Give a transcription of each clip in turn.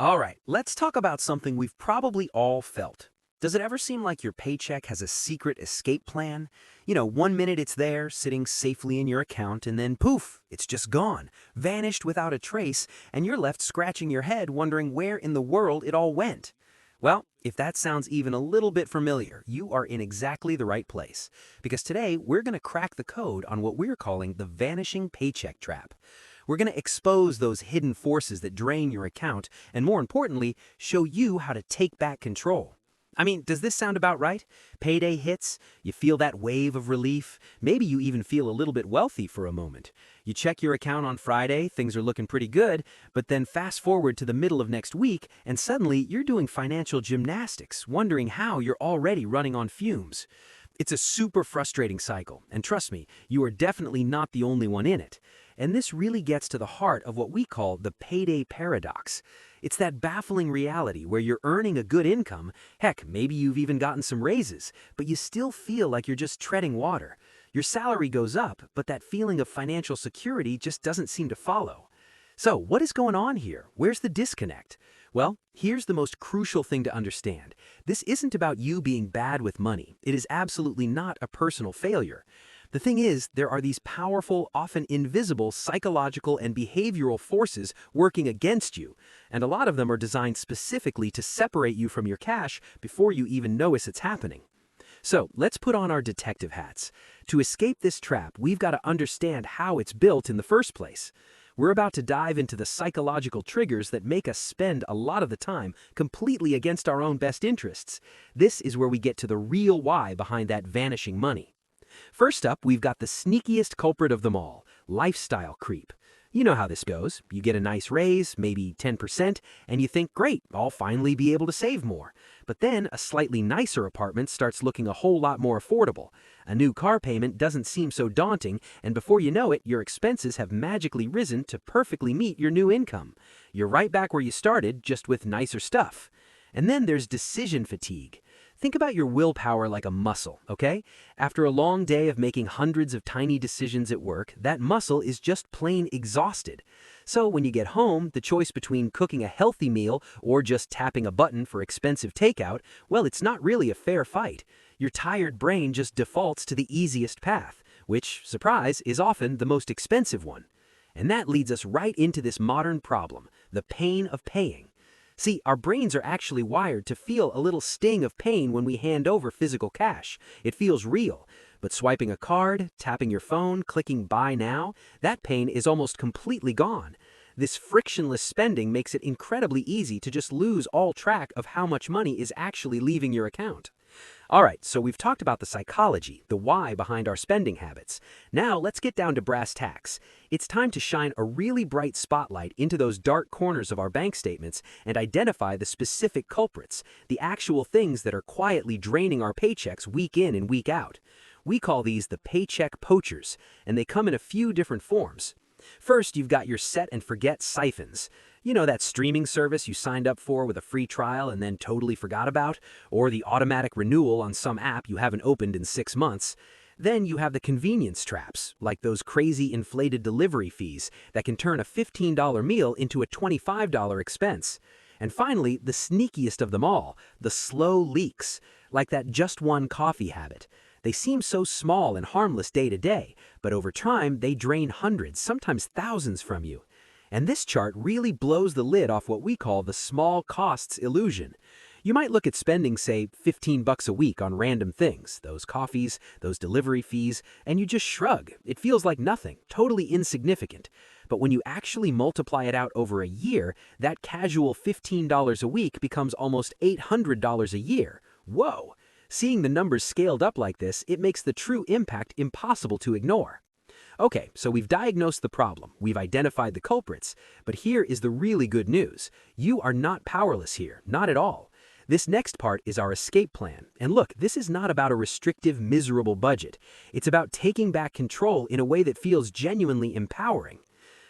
All right, let's talk about something we've probably all felt. Does it ever seem like your paycheck has a secret escape plan? One minute it's there, sitting safely in your account, and then poof, it's just gone, vanished without a trace, and you're left scratching your head wondering where in the world it all went. Well, if that sounds even a little bit familiar, you are in exactly the right place. Because today, we're going to crack the code on what we're calling the vanishing paycheck trap. We're going to expose those hidden forces that drain your account, and more importantly, show you how to take back control. I mean, does this sound about right? Payday hits, you feel that wave of relief, maybe you even feel a little bit wealthy for a moment. You check your account on Friday, things are looking pretty good, but then fast forward to the middle of next week, and suddenly you're doing financial gymnastics, wondering how you're already running on fumes. It's a super frustrating cycle, and trust me, you are definitely not the only one in it. And this really gets to the heart of what we call the payday paradox. It's that baffling reality where you're earning a good income, heck, maybe you've even gotten some raises, but you still feel like you're just treading water. Your salary goes up, but that feeling of financial security just doesn't seem to follow. So, what is going on here? Where's the disconnect? Well, here's the most crucial thing to understand. This isn't about you being bad with money. It is absolutely not a personal failure. The thing is, there are these powerful, often invisible psychological and behavioral forces working against you, and a lot of them are designed specifically to separate you from your cash before you even notice it's happening. So, let's put on our detective hats. To escape this trap, we've got to understand how it's built in the first place. We're about to dive into the psychological triggers that make us spend a lot of the time completely against our own best interests. This is where we get to the real why behind that vanishing money. First up, we've got the sneakiest culprit of them all, lifestyle creep. You know how this goes. You get a nice raise, maybe 10%, and you think, great, I'll finally be able to save more. But then a slightly nicer apartment starts looking a whole lot more affordable. A new car payment doesn't seem so daunting, and before you know it, your expenses have magically risen to perfectly meet your new income. You're right back where you started, just with nicer stuff. And then there's decision fatigue. Think about your willpower like a muscle, okay? After a long day of making hundreds of tiny decisions at work, that muscle is just plain exhausted. So when you get home, the choice between cooking a healthy meal or just tapping a button for expensive takeout, well, it's not really a fair fight. Your tired brain just defaults to the easiest path, which, surprise, is often the most expensive one. And that leads us right into this modern problem, the pain of paying. See, our brains are actually wired to feel a little sting of pain when we hand over physical cash. It feels real. But swiping a card, tapping your phone, clicking buy now, that pain is almost completely gone. This frictionless spending makes it incredibly easy to just lose all track of how much money is actually leaving your account. All right, so we've talked about the psychology, the why behind our spending habits. Now let's get down to brass tacks. It's time to shine a really bright spotlight into those dark corners of our bank statements and identify the specific culprits, the actual things that are quietly draining our paychecks week in and week out. We call these the paycheck poachers, and they come in a few different forms. First, you've got your set and forget siphons. You know, that streaming service you signed up for with a free trial and then totally forgot about, or the automatic renewal on some app you haven't opened in 6 months. Then you have the convenience traps, like those crazy inflated delivery fees that can turn a $15 meal into a $25 expense. And finally, the sneakiest of them all, the slow leaks, like that just one coffee habit. They seem so small and harmless day to day, but over time they drain hundreds, sometimes thousands from you. And this chart really blows the lid off what we call the small costs illusion. You might look at spending, say, $15 a week on random things, those coffees, those delivery fees, and you just shrug. It feels like nothing, totally insignificant. But when you actually multiply it out over a year, that casual $15 a week becomes almost $800 a year. Whoa! Seeing the numbers scaled up like this, it makes the true impact impossible to ignore. Okay, so we've diagnosed the problem, we've identified the culprits, but here is the really good news. You are not powerless here, not at all. This next part is our escape plan. And look, this is not about a restrictive, miserable budget. It's about taking back control in a way that feels genuinely empowering.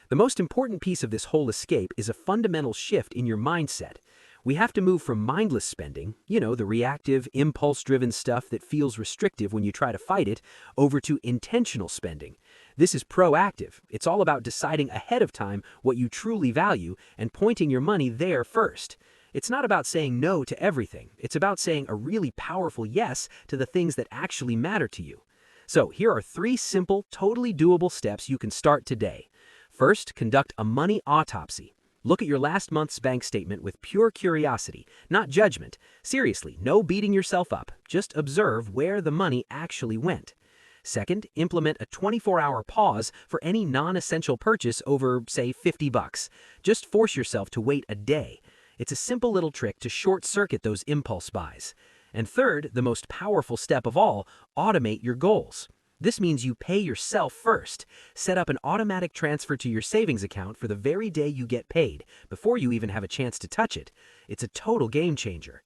The most important piece of this whole escape is a fundamental shift in your mindset. We have to move from mindless spending, the reactive, impulse-driven stuff that feels restrictive when you try to fight it, over to intentional spending. This is proactive. It's all about deciding ahead of time what you truly value and pointing your money there first. It's not about saying no to everything. It's about saying a really powerful yes to the things that actually matter to you. So here are 3 simple, totally doable steps you can start today. First, conduct a money autopsy. Look at your last month's bank statement with pure curiosity, not judgment. Seriously, no beating yourself up. Just observe where the money actually went. Second, implement a 24-hour pause for any non-essential purchase over, say, $50. Just force yourself to wait a day. It's a simple little trick to short-circuit those impulse buys. And third, the most powerful step of all, automate your goals. This means you pay yourself first. Set up an automatic transfer to your savings account for the very day you get paid, before you even have a chance to touch it. It's a total game changer.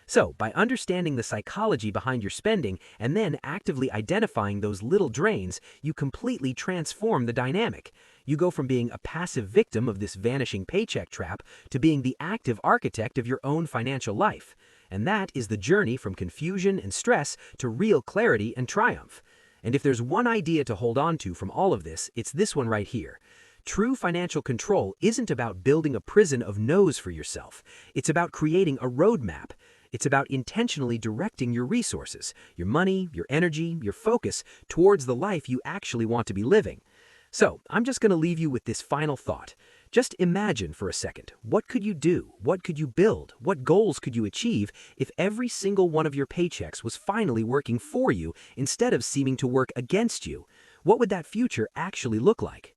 So, by understanding the psychology behind your spending and then actively identifying those little drains, you completely transform the dynamic. You go from being a passive victim of this vanishing paycheck trap to being the active architect of your own financial life. And that is the journey from confusion and stress to real clarity and triumph. And if there's one idea to hold on to from all of this, it's this one right here. True financial control isn't about building a prison of no's for yourself. It's about creating a roadmap. It's about intentionally directing your resources, your money, your energy, your focus towards the life you actually want to be living. So, I'm just going to leave you with this final thought. Just imagine for a second, what could you do? What could you build? What goals could you achieve if every single one of your paychecks was finally working for you instead of seeming to work against you? What would that future actually look like?